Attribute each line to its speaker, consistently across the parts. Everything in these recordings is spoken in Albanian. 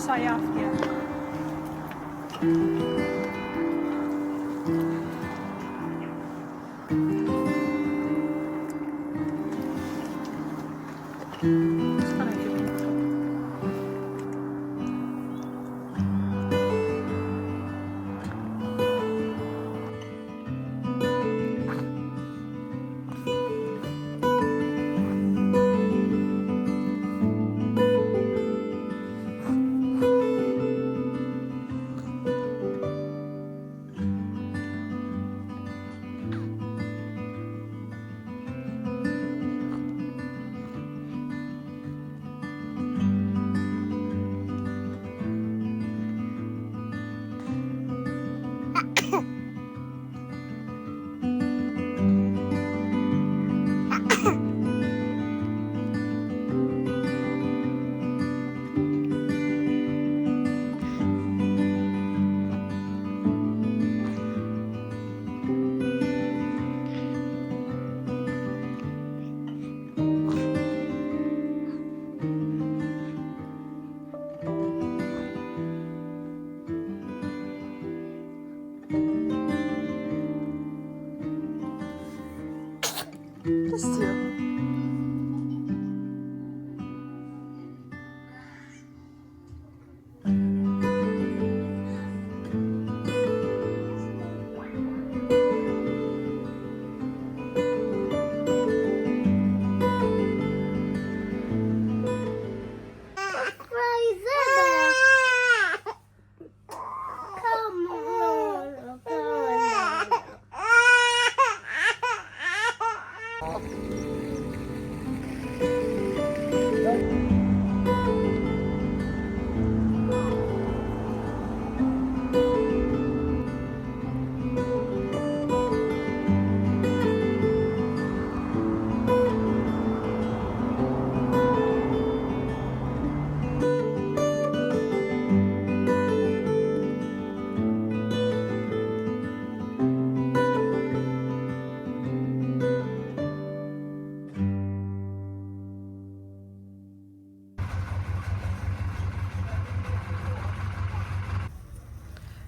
Speaker 1: Sa jaftje.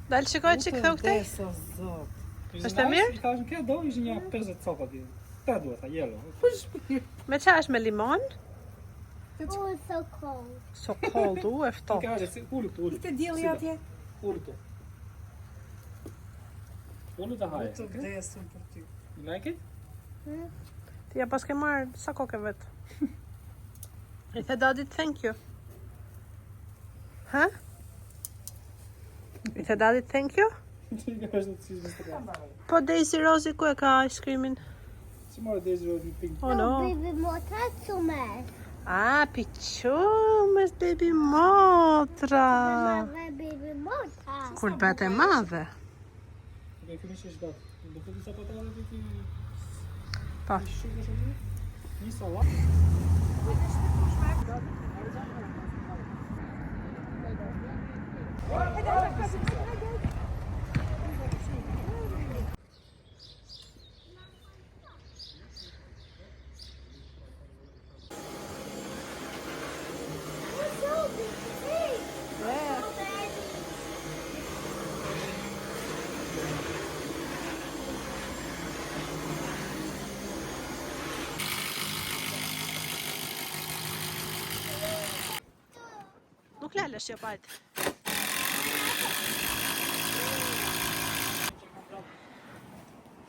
Speaker 1: Dalë shikoj që këtheu këtej? Është e mirë?
Speaker 2: I thashën, kjo do ishë një 50 copa t'i. Këta duhet, a jelo.
Speaker 1: Me qa është me limon?
Speaker 3: Oh, it's so cold.
Speaker 1: So cold, e
Speaker 2: Ka
Speaker 1: ftohtë.
Speaker 2: hajde, si ullu këtu, ullu.
Speaker 4: Te dielli atje.
Speaker 2: Ullu këtu. Ullu të haje.
Speaker 4: Të vdesin për ty.
Speaker 2: You like it?
Speaker 1: Ti ja pas ke marrë sa koke vetë. I the dadit thank you. Ha? I the dadit thank you? Po Daisy Rosie ku e ka ice creamin?
Speaker 2: Si marrë Daisy Rose në pink.
Speaker 1: Oh no.
Speaker 3: Baby motor to me.
Speaker 1: Ah, piqumes baby motra.
Speaker 3: My baby motor.
Speaker 1: Kur bete madhe.
Speaker 2: Ok, finishesh dat. Do të disa patate të ti.
Speaker 1: Pa.
Speaker 2: Një salat.
Speaker 1: Nuk lalesh jo bajt.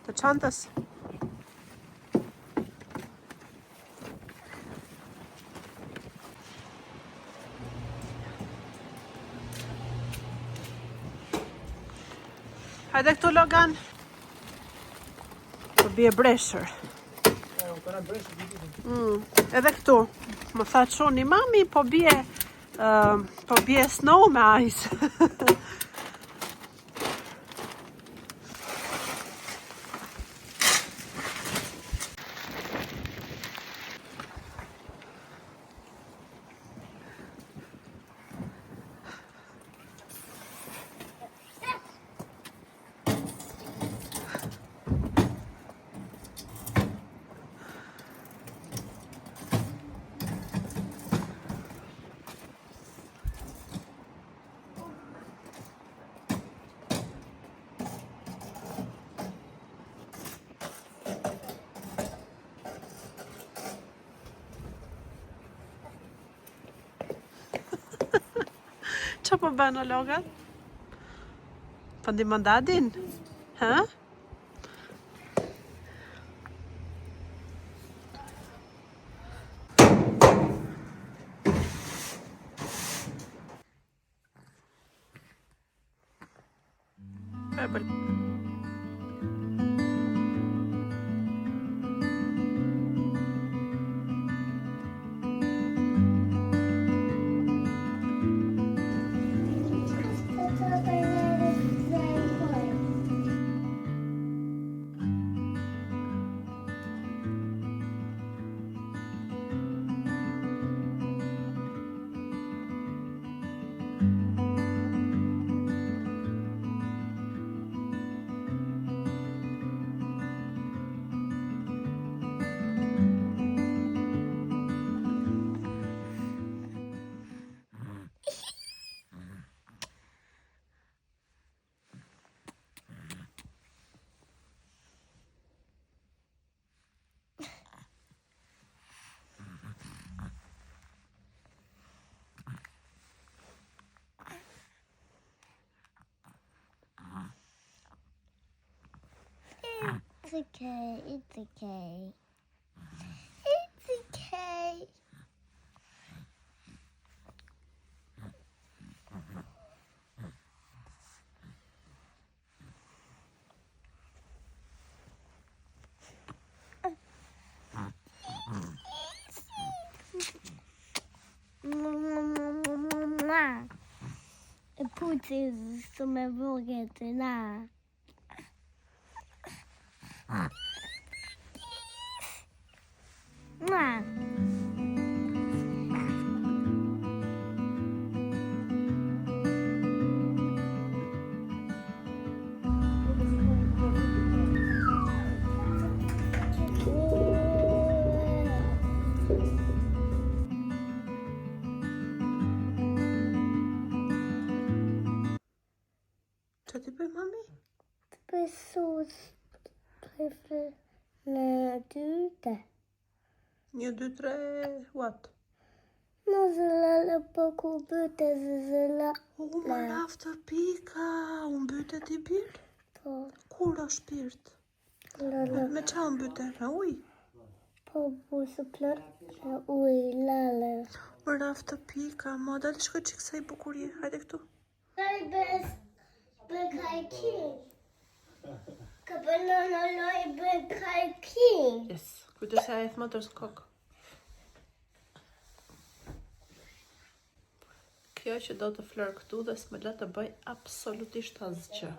Speaker 1: Të çantës. Hajde këtu Logan. Po bie breshër. Edhe këtu. Më tha çoni mami, po bie snow me ice. Qa po bënë logat? Po ndihmon dadin? Ha?
Speaker 3: It's okay. It's okay. It's okay. Putin som är vågat na. Na.
Speaker 1: Qa ti bëj, mami?
Speaker 3: Pessoas na dyta.
Speaker 1: 1, 2, 3, what?
Speaker 3: Mas ela pouco bute zela.
Speaker 1: Më raftë pika, unë mbytet i birë?
Speaker 3: Po,
Speaker 1: Kur është pirt?
Speaker 3: lala.
Speaker 1: Me qa unë mbyte? Me uj?
Speaker 3: Po busu plot na ui lala.
Speaker 1: Më raftë pika, ma dalë shkoj qikë sa i bukurje. Hajde këtu.
Speaker 3: Ai bekai Kapelona loi bekai.
Speaker 1: Yes. Kujtë se a e thëmatër së kokë. Kjo që do të flër këtu dhe s'me le të bëj absolutisht asgjë.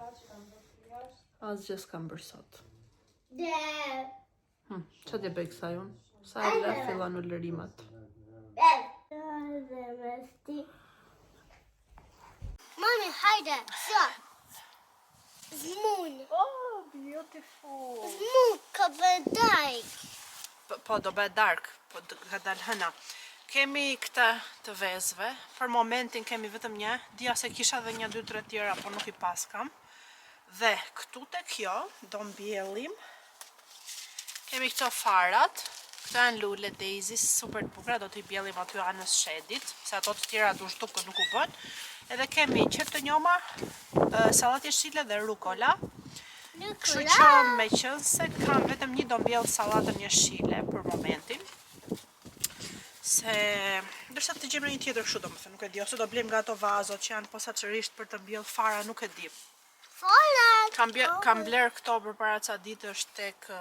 Speaker 1: Asgjë s'kam bërë sot.
Speaker 3: De.
Speaker 1: Qa t'je bëj kësaj unë? Sa e le filla në lërimat.
Speaker 3: Mommy, hide. So. Moon.
Speaker 1: Oh, beautiful.
Speaker 3: Moon kapedai.
Speaker 1: Po, do bëhet dark, po ka dal hëna. Kemi këta të vezve, për momentin kemi vetëm një, dija se kisha dhe 1, 2, 3 tjera, po nuk i pas kam. Dhe këtu te kjo, do mbjellim, kemi këto farat, këto janë lule daisy, super të bukura, do t'i mbjellim aty anës shedit, se ato të tjera du shtukë nuk u bën. Edhe kemi qep të njoma, sallat jeshile dhe rukola. Kështu që me qënë se kam vetëm një do mbjell sallatën jeshile për momentin. Se ndërsa të gjem në një tjetër kështu do më thë, nuk e di, ose do blem nga ato vazot që janë posaçërisht për të mbjell fara, nuk e di. Kam bler këto për para ca ditësh tek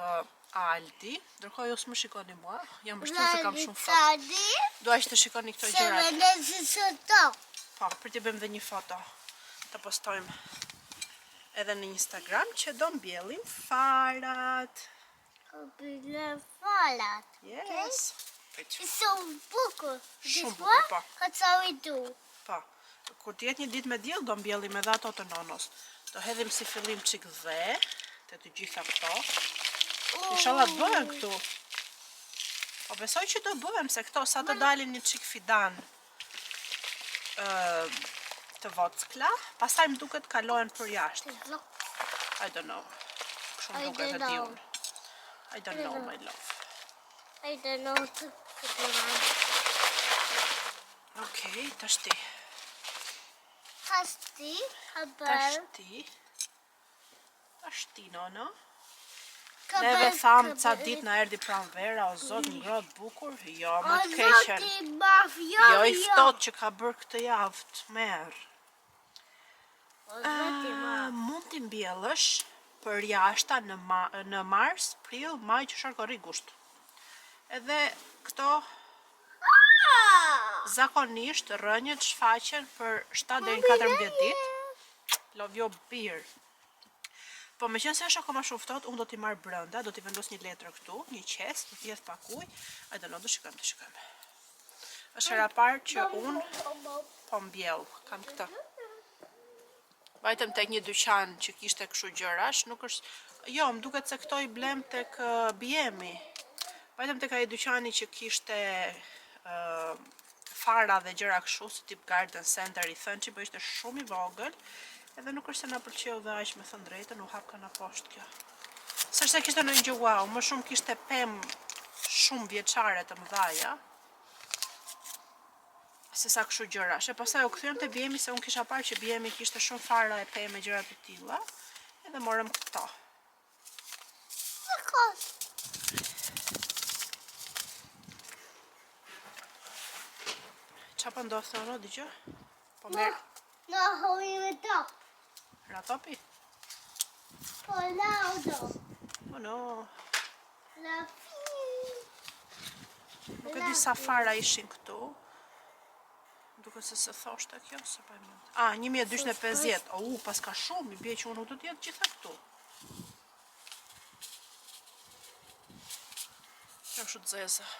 Speaker 1: Aldi, ndërkohë ju s'më shikoni mua, jam bështet se kam shumë foto. Dua që të shikoni këto gjërat. Po, për t'i bëjmë dhe një foto, të postojmë edhe në Instagram që do mbjellim farat.
Speaker 3: Falat.
Speaker 1: Yes.
Speaker 3: So bukur.
Speaker 1: Shumë bukur, po.
Speaker 3: That's how we do.
Speaker 1: Po, kur t'jet një ditë me diell do mbjellim edhe ato të nonos. Do hedhim si fillim çik dhe të të gjitha këto. Inshallah të bëhen këtu. Po besoj që do bëhen, se këto sa të dalin një çik fidan të vockla, pastaj më duket kalohen për jashtë. I don't know. Kështu më duket e di unë. I don't know, my love.
Speaker 3: I don't know.
Speaker 1: Okej, tash ti.
Speaker 3: Hasti, haber.
Speaker 1: Tashti, nono. Neve thamë ca dit na erdi pranvera, o zot një ngrohtë bukur. Jo, më të keqen. Jo i ftohtë që ka bërë këtë javë të merë. Mund t'i mbjellësh për jashta në mars, prill, maj, qershor, korrik, gusht. Edhe këto zakonisht rënjët shfaqen për 7 deri në 14 ditë. Love your beer. Po me qenë se është akoma shumë ftohtë, unë do t'i marrë brenda, do t'i vendos një letër këtu, një qes, do t'i jedh pak ujë. Hajde, do shikojmë. Është hera parë që unë po mbjell, kam këtë. Vajtëm tek një dyqan që kishte kështu gjërash, nuk është... Jo, më duket se këto i blem tek BM-i. Vajtëm tek ai dyqani që kishte fara dhe gjëra kështu, si tip garden center i thënë që po ishte shumë i vogël, edhe nuk është se na pëlqeu dhe aq me thënë drejtën, u hap kana poshtë kjo. S'është se kishte ndonjë gjë wow, më shumë kishte pemë shumë vjeçare të mëdhaja. Se sa kështu gjërash. E pastaj u kthyem te BM-i se unë kisha parë që BM-i kishte shumë fara e pemë gjëra të tilla, edhe morëm këto. Qa po ndodhë të ono, digjë? Po merë...
Speaker 3: No, hovime top.
Speaker 1: Ratopi?
Speaker 3: Po laudo.
Speaker 1: Oh no.
Speaker 3: La
Speaker 1: Nuk e di sa fara ishin këtu. Duke se thoshte kjo, se pa e mund. 1250. Pas ka shumë, i bie që unë nuk do t'jetë gjitha këtu. Qëm shu të zeza.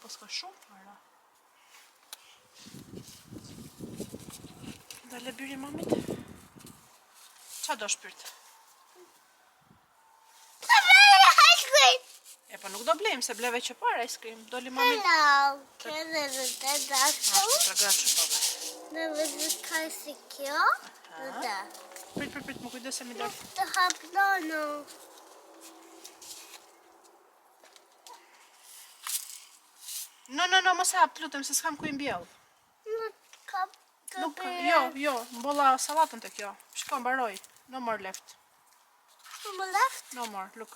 Speaker 1: Pas ka shumë fara. Dale byri mamit. Qa do shpirt? E po nuk do blejmë se bleve që parë ice cream. Doli mamit.
Speaker 3: Hello. Kene dhe të
Speaker 1: Ashtu të gratë që pove.
Speaker 3: Në vëzë kaj si kjo. Dhe.
Speaker 1: Prit, më kujdesem i dërë.
Speaker 3: Të hap nono.
Speaker 1: No, mos e hap të lutem se s'kam ku i mbjell.
Speaker 3: Nuk kap të
Speaker 1: Nuk,
Speaker 3: bërë.
Speaker 1: jo, mbolla salatën të kjo. Shko, mbaroj. No more left.
Speaker 3: Më left.
Speaker 1: No more, look.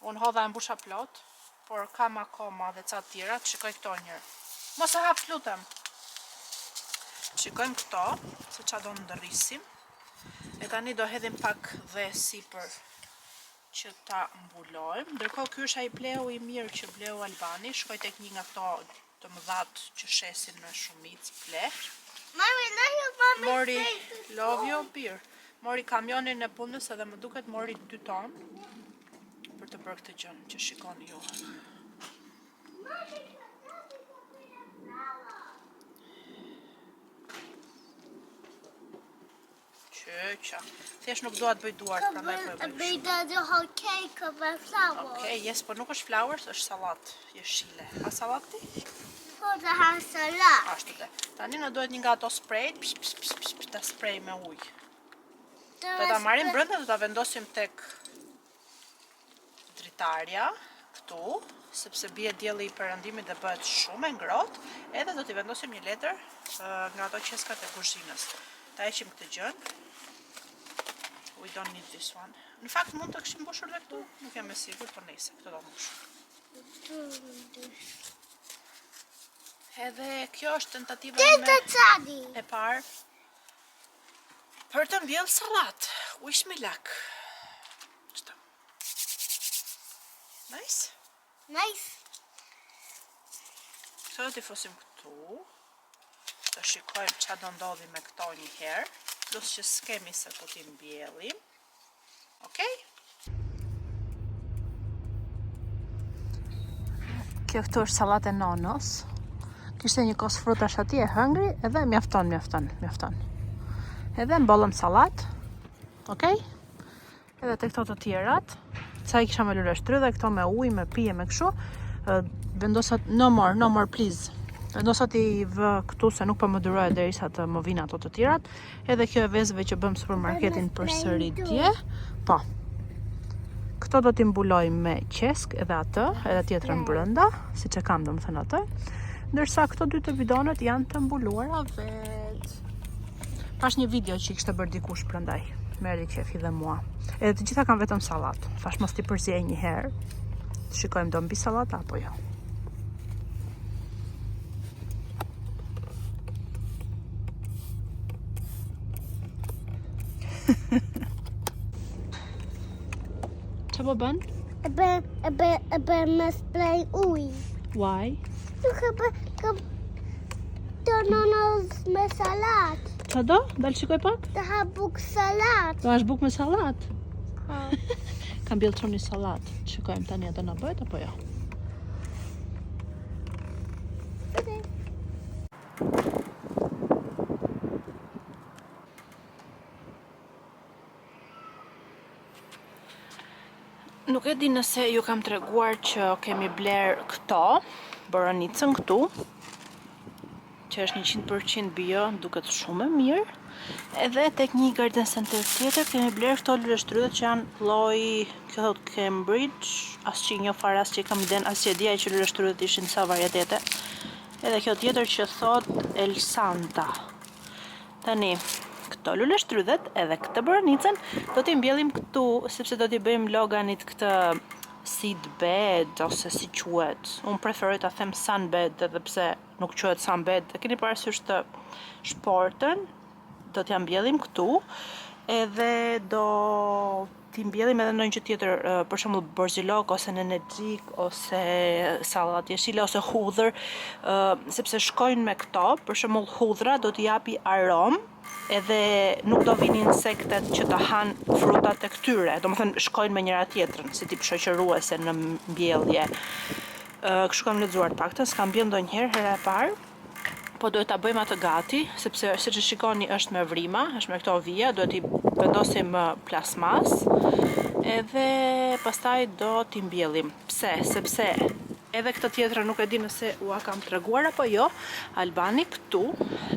Speaker 1: Unë hodha e mbusha plot, por kam akoma dhe ca tjera, të shikoj këto njërë. Mos e hap të lutem. Shikojmë këto, se qa do ndërrisim. E tani do hedhim pak dhe sipër që ta mbulojmë. Ndërkohë ky është ai pleu i mirë që bleu Albani. Shkoj tek një nga këto të mëdhat që shesin në shumicë pleh.
Speaker 3: Mami, në ju mami.
Speaker 1: Mori love you beer. Mori kamionin e punës edhe më duket mori 2 ton për të bërë këtë gjën që shikoni ju. Qëqa. Thjesht nuk dua të bëj duart, prandaj po e bëj.
Speaker 3: Bëjda dhe hokej këve flower.
Speaker 1: Okej, yes, po nuk është flowers, është sallat jeshile. A sallat ti?
Speaker 3: Po të ha salat.
Speaker 1: Ashtu dhe. Tani në duhet një nga ato spray, ta spray me ujë. Do ta marrim brenda, do ta vendosim tek dritarja, këtu, sepse bie dielli i perëndimit dhe bëhet shumë e ngrohtë, edhe do t'i vendosim një letër nga ato qeskat e kuzhinës. Ta heqim këtë gjën. We don't need this one. Në fakt mund të kishim mbushur dhe këtu, nuk jam e sigurt, por nejse, këto do mbushur. Edhe kjo është tentativa
Speaker 3: Të cadi.
Speaker 1: e parë për të mbjell sallat. Wish me luck. Qëta. Nice.
Speaker 3: Nice.
Speaker 1: Këto do t'i fosim këtu. Të shikojmë qa do ndodhi me këto një herë. Plus që s'kemi se ku t'i mbjellim. Okej? Kjo këtu është sallat e nonos. Kishte një kos frutash atje hëngri edhe mjafton. Edhe mbollëm sallat. Okej? Edhe te këto të tjerat. Sa i kisha me lule shtrydhe, këto me ujë, me pije, me kështu. Vendosat, no more, please. Vendosat i vë këtu se nuk po më durohet derisa të më vinë ato të tjerat. Edhe kjo e vezëve që bëm supermarketin përsëri dje. Po. Këto do t'i mbuloj me qesk edhe atë, edhe tjetrën brenda, siç e kam domethënë atë. Ndërsa këto dy të bidonet janë të mbuluara vet. Pash një video që i kishte bërë dikush prandaj. Merri qefi dhe mua. Edhe të gjitha kanë vetëm sallatë. Thash mos t'i përziej një herë. Shikojmë do mbi sallata apo jo. Çfarë po bën?
Speaker 3: E bë me spray ujë.
Speaker 1: Why?
Speaker 3: Nuk e bë të nonos me salat.
Speaker 1: Çfarë do? Dal shikoj pak.
Speaker 3: Të ha buk salat.
Speaker 1: Do hash buk me sallat? Kam bjellë një sallat. Shikojmë tani a do na bëhet apo jo. Nuk e di nëse ju kam treguar që kemi bler këto, boranicën këtu, që është 100% bio, duket shumë e mirë. Edhe tek një garden center tjetër kemi bler këto luleshtrydhet që janë lloji, kjo thot Cambridge, as që një fare as që kam iden, as që dija që luleshtrydhet ishin sa varietete. Edhe kjo tjetër që thot El Santa. Tani, këto luleshtrydhet edhe këtë boranicën do t'i mbjellim këtu, sepse do t'i bëjmë loganit këtë seed bed ose si quhet. Unë preferoj ta them sunbed edhe pse nuk quhet sunbed. E keni parasysh të shportën, do t'ja mbjellim këtu, edhe do t'i mbjellim edhe ndonjë gjë tjetër, për shembull borzilok ose nenexhik ose sallatë jeshile ose hudhër, sepse shkojnë me këto. Për shembull hudhra do t'i japi aromë, edhe nuk do vinë insektet që të hanë frutat e këtyre. Do më thënë shkojnë me njëra tjetrën, si tip shoqëruese në mbjellje. Kështu kam lexuar paktën, s'kam mbjell ndonjëherë herë e parë. Po duhet ta bëjmë atë gati, sepse siç e shikoni është me vrima, është me këto vija, duhet i vendosim plasmas, edhe pastaj do t'i mbjellim. Pse? Sepse edhe këtë tjetrën nuk e di nëse ua kam treguar apo jo, Albani këtu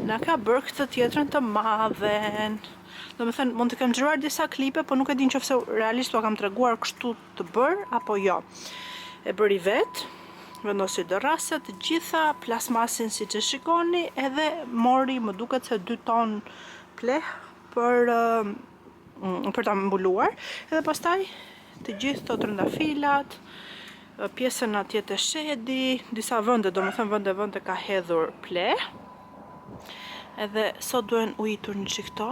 Speaker 1: na ka bërë këtë tjetrën të madhen. Do me thënë, mund të kem xhiruar disa klipe, po nuk e di nëse realisht ua kam treguar kështu të bërë apo jo. E bëri vetë. Vendosi do rase të gjitha plasmasin si që shikoni, edhe mori më duket se 2 ton pleh për ta mbuluar, edhe pastaj të gjithë të trëndafilat, pjesën atje të shedi, disa vende, do më thënë vende ka hedhur pleh, edhe sot duen ujitur një qikto,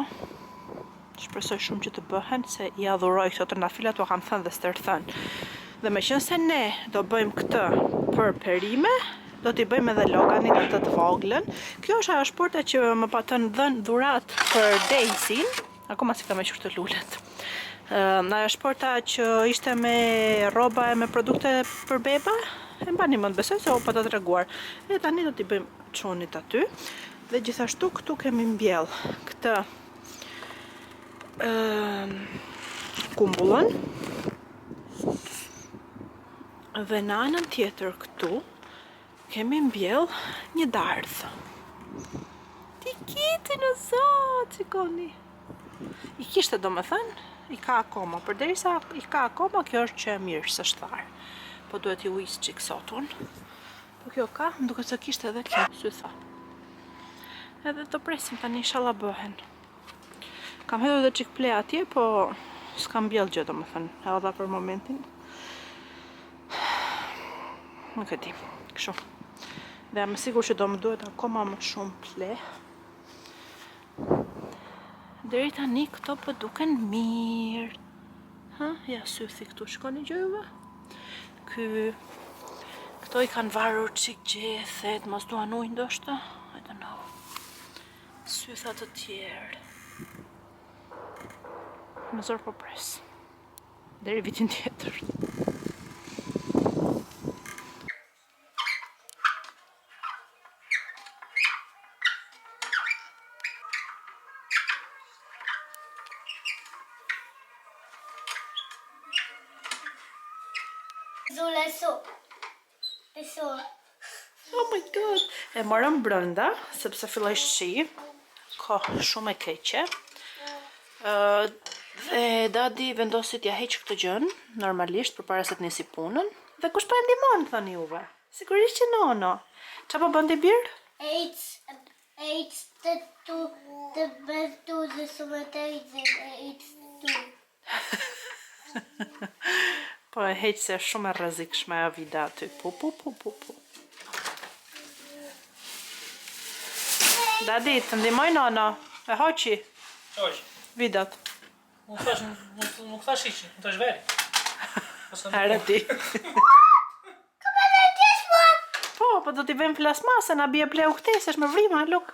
Speaker 1: shpresoj shumë që të bëhen, se i adhuroj këto trëndafilat, po kam thënë dhe stërthën. Dhe me qënë se ne do bëjmë këtë për perime, do t'i bëjmë edhe loganit atë të voglën. Kjo është ajo shporta që më patën dhënë dhurat për Daisy-n, akoma si ka me qurë të lullet. Ajo shporta që ishte me rroba e me produkte për beba, e mba një mund besoj se u pa të treguar. E tani do t'i bëjmë çonit aty, dhe gjithashtu këtu kemi mbjell këtë kumbullën. Dhe në anën tjetër këtu kemi mbjell një dardhë. Ti kiti në zot, shikoni. I kishte do me thënë, i ka akoma. Përderisa i ka akoma, kjo është që e mirë, s'është tharë. Po duhet i ujës qik sotun. Po kjo ka, më duket se kishte edhe kjo, sy tha. Edhe të presim tani inshallah bëhen. Kam hedhur edhe qik ple atje, po s'kam mbjell gjë do me thënë, edhe dha për momentin. Nuk e di, kështu. Dhe jam e sigur që do më duhet akoma më shumë pleh. Deri tani këto po duken mirë. Ha, ja sythi këtu, shkoni gjëve. Këto i kanë varur qik gjethet, mos duan ujë ndoshta, I don't know. Sytha të tjerë. Në zor po pres. Deri vitin tjetër. Oh my god. E morëm brenda, sepse filloi shi, ka shumë e keqe. Dhe dadi vendosi t'ja heq këtë gjën, normalisht përpara se të nisi punën. Dhe kush po e ndihmon thani juve? Sigurisht që nono. Qa po bëndi birë?
Speaker 3: Eet të bestu dhe sëmëtejzën eet të.
Speaker 1: Po e heq se është shumë e rrezikshme ajo vida aty. Po. Dadi, të ndihmoj nana. E hoqi
Speaker 2: Qoq.
Speaker 1: vidat.
Speaker 2: Nuk thash iqi, nuk thash veri.
Speaker 1: Herë ti. Po do t'i bëjmë plasmase, na bie pleu këtej, se është me vrima, luk.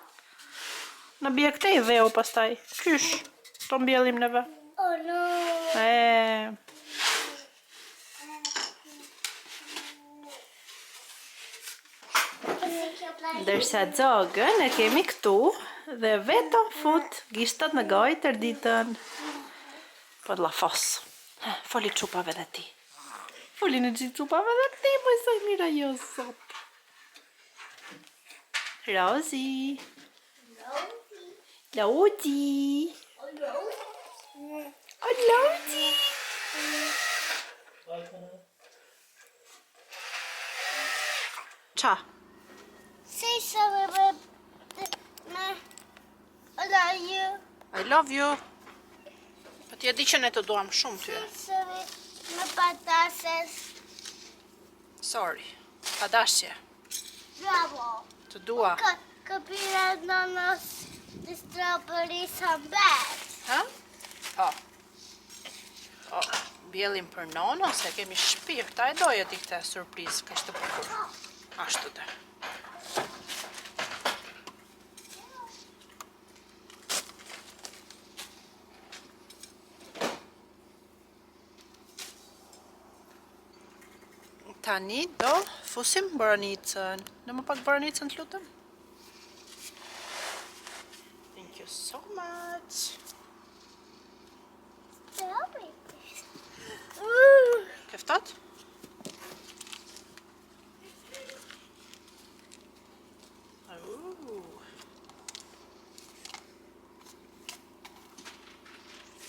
Speaker 1: Na bie këtej dheu pastaj. Kysh, to mbjellim neve.
Speaker 3: Oh no.
Speaker 1: Ndërsa xogën e kemi këtu dhe vetëm fut gishtat në gojë tër ditën. Po la fos. Foli çupave dhe ti. Foli në gjithë çupave dhe ti, po sa mira jo sot. Rozi. Lodi. Oh, Lodi. Qa?
Speaker 3: Say something I love you.
Speaker 1: I love you. Po ti e di që ne të duam shumë ty.
Speaker 3: Something me patatas.
Speaker 1: Sorry. Pa dashje.
Speaker 3: Bravo.
Speaker 1: Të dua.
Speaker 3: Kapira nanas the strawberries are bad.
Speaker 1: Ha? Po, bjellim për nono, se kemi shpirt, ta e doje ti këte surprizë, ka shtë bukur. Ashtu dhe. Tani do fusim boranicën. Në më pak boranicën të lutëm? Thank you so much. Keftat?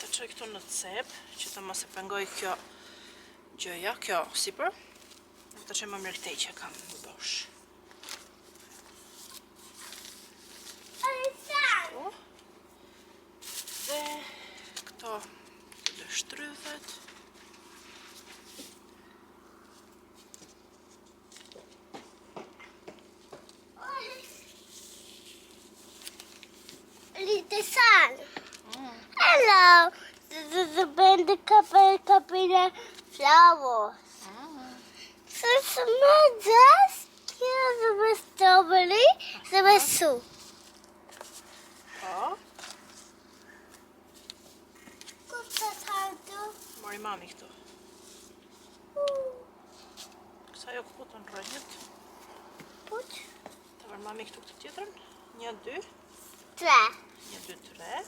Speaker 1: Të qoj këtu në cep, që të mos e pengoj kjo gjëja, kjo sipër. Të qoj më mirë këtej që kam në bosh. Dhe këto të shtryvet.
Speaker 3: Little son. Hello. The band kapira flowers. So small just here's the strawberry, the soup.
Speaker 1: Po,
Speaker 3: Kuta
Speaker 1: mori mami këtu. Kësa jo këputën rënjët.
Speaker 3: put
Speaker 1: Të vërë mami këtu këtë tjetërën. 1, 2,
Speaker 3: 3.
Speaker 1: 1, 2, 3.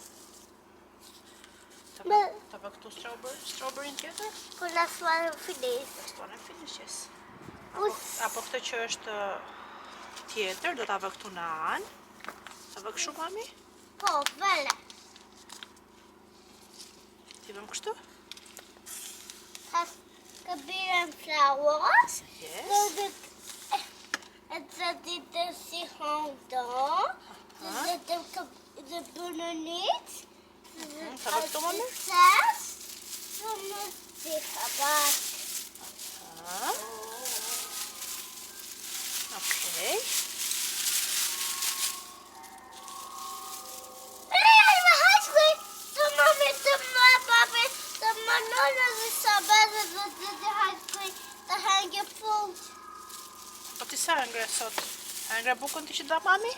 Speaker 3: Me-
Speaker 1: Të vë këtu strawberry tjetër.
Speaker 3: For last one finish.
Speaker 1: Këto në finish, yes.
Speaker 3: Us-
Speaker 1: Apo këtë që është tjetër, do t'a vë këtu në anë. Të vë kështu mami?
Speaker 3: Po, vele.
Speaker 1: Ti vëm kështu?
Speaker 3: Has kapira flowers.
Speaker 1: Yes.
Speaker 3: So the the si hondo. The bunanit.
Speaker 1: Të vë këtu mami?
Speaker 3: Sas. The habak.
Speaker 1: Ha? Okej. Po ti sa ngre sot? A ngre bukën ti që da mami?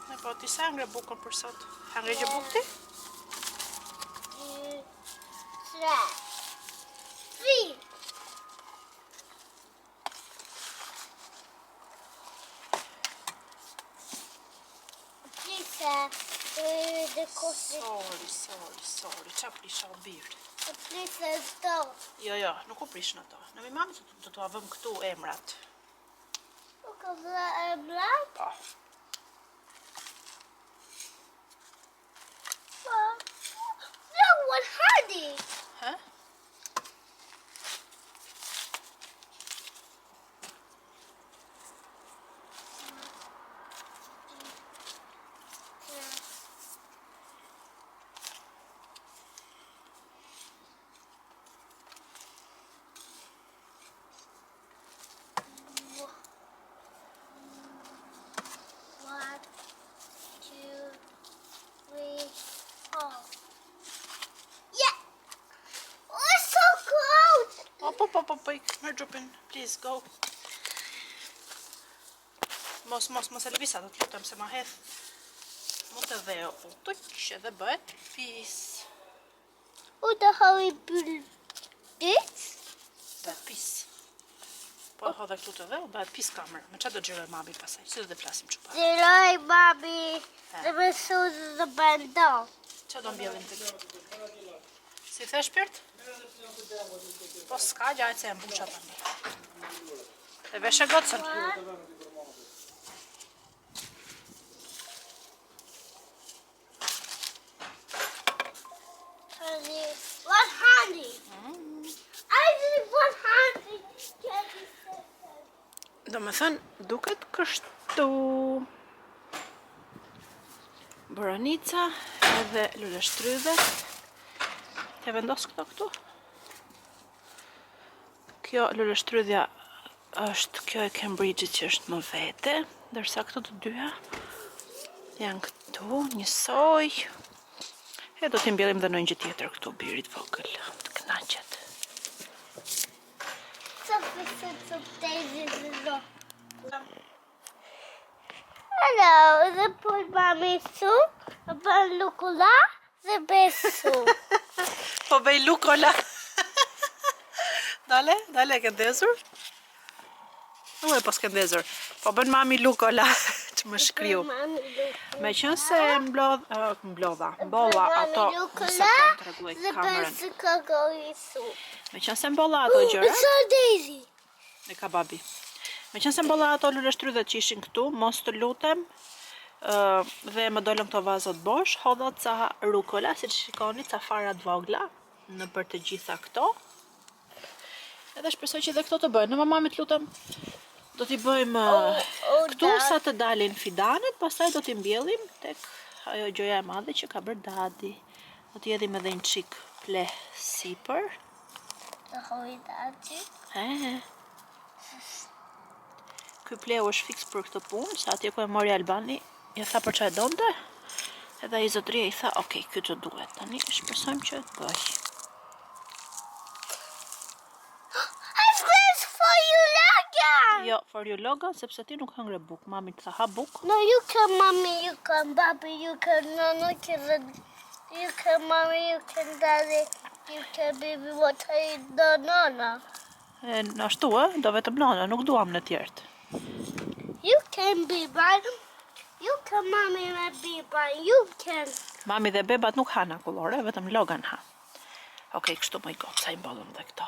Speaker 1: Ne po ti sa ngre bukën për sot? A ngre gjë bukë ti?
Speaker 3: The coffee.
Speaker 1: Sorry, qa prisha o birë?
Speaker 3: The princess dog.
Speaker 1: Jo, nuk u prish në to. Në mi mami të të avëm këtu emrat.
Speaker 3: Look at the black.
Speaker 1: Po.
Speaker 3: Look what hardy.
Speaker 1: merr xhupin, please go. Mos e lëvisa, do të lutem se ma hedh. Mos të dheu, tuq, edhe bëhet pis.
Speaker 3: U të hawi dit?
Speaker 1: Bëhet pis. Po e hodhe këtu të dheu, bëhet pis kamera. Me çfarë do xhiroj mami pasaj? Si do të flasim çupa?
Speaker 3: Zeroj, mami. Dhe me suzë dhe bëndo.
Speaker 1: Çfarë do mbjellim ti? Si the shpirt? Po s'ka gjaj se e mbusha tani. E vesh e gocën.
Speaker 3: What honey? I did what honey.
Speaker 1: Do me thënë, duket kështu. Boranica edhe lule shtrydhe. Te vendos këtu. Kjo lule shtrydhja është kjo e Cambridge-it që është më vete, ndërsa këto të dyja janë këtu, njësoj. E do t'i mbjellim dhe në një tjetër këtu birit vogël, të kënaqet.
Speaker 3: Hello, the poor mommy soup, a lucula, the best soup.
Speaker 1: Po bëj lukola. Dale, ke ndezur? Ue, po s'ke ndezur. Po bën mami lukola, që më shkriu. Me qënë se mbolla ato, nëse kam të regulloj kamerën. Me qënë se mbolla ato gjëra,
Speaker 3: So Daisy.
Speaker 1: e ka babi. Me qënë se mbolla ato lule shtrydhet që ishin këtu, mos të lutem, dhe më dolën këto vazot bosh, hodha ca rukola, si që shikoni, ca farat vogla, në për të gjitha këto. Edhe shpresoj që dhe këto të bëjnë. Në mamamit lutem, do t'i bëjmë këtu sa të dalin fidanet, pastaj do t'i mbjellim tek ajo gjoja e madhe që ka bërë dadi. Do t'i jedhim edhe një qik ple sipër.
Speaker 3: The holy daddy.
Speaker 1: Ky pleu është fix për këtë punë, sa atje ku e mori Albani, ja tha për çfarë donte. Edhe ai zotëria i tha, "Ok, ky të duhet." Tani shpresojmë që të bëj.
Speaker 3: I've got for you, Logan.
Speaker 1: Jo, for you logo, sepse ti nuk hëngre buk. Mami të tha ha buk.
Speaker 3: No, you can, mommy, you can, baby, you can, no, you can, mommy, you can, daddy, you can, baby, what I do, no.
Speaker 1: Në ashtu, do vetëm nona, nuk duam në tjertë.
Speaker 3: You can be mine. You can, mommy, be mine. You can.
Speaker 1: Mami dhe bebat nuk ha akullore, vetëm Logan ha. Okej, kështu më i gotë, sa i mbollëm dhe këto.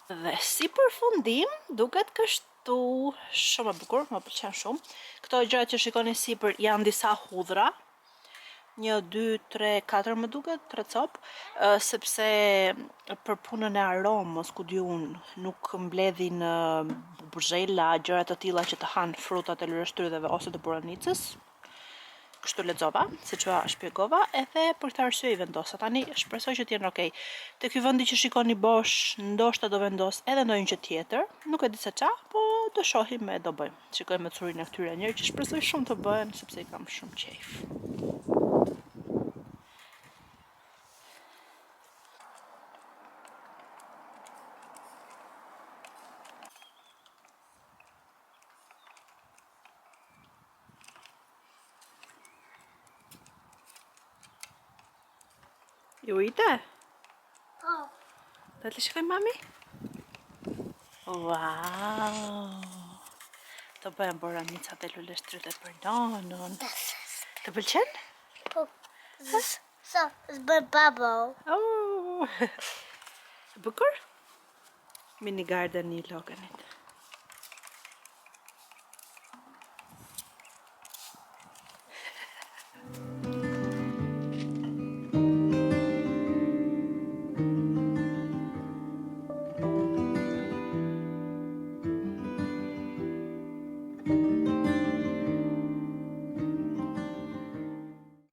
Speaker 1: Dhe si përfundim, duket kështu shumë e bukur, më pëlqen shumë. Këto gjërat që shikoni sipër janë disa hudhra. 1, 2, 3, 4 më duket, 3 cop, sepse për punën e aromës, ku di unë, nuk mbledhin buzhela, gjërat të tilla që të hanë frutat e lule shtrydheve ose të boranicës. Kështu lexova, siç ua shpjegova, edhe për këtë arsye i vendosa. Tani shpresoj që të jenë okay. Te ky vendi që shikoni bosh, ndoshta do vendos edhe ndonjë gjë tjetër, nuk e di se ç'a, po do shohim e do bëjmë. Shikojmë me curinë e këtyre njerëz që shpresoj shumë të bëhen sepse i kam shumë qejf. Ju ite?
Speaker 3: Oh.
Speaker 1: Do të shikoj mami? Wow! Të bëjmë boranicat e lule shtrydhe për nonën. Të pëlqen?
Speaker 3: So, it's my bubble.
Speaker 1: Oh! Bukur? Mini garden i Loganit.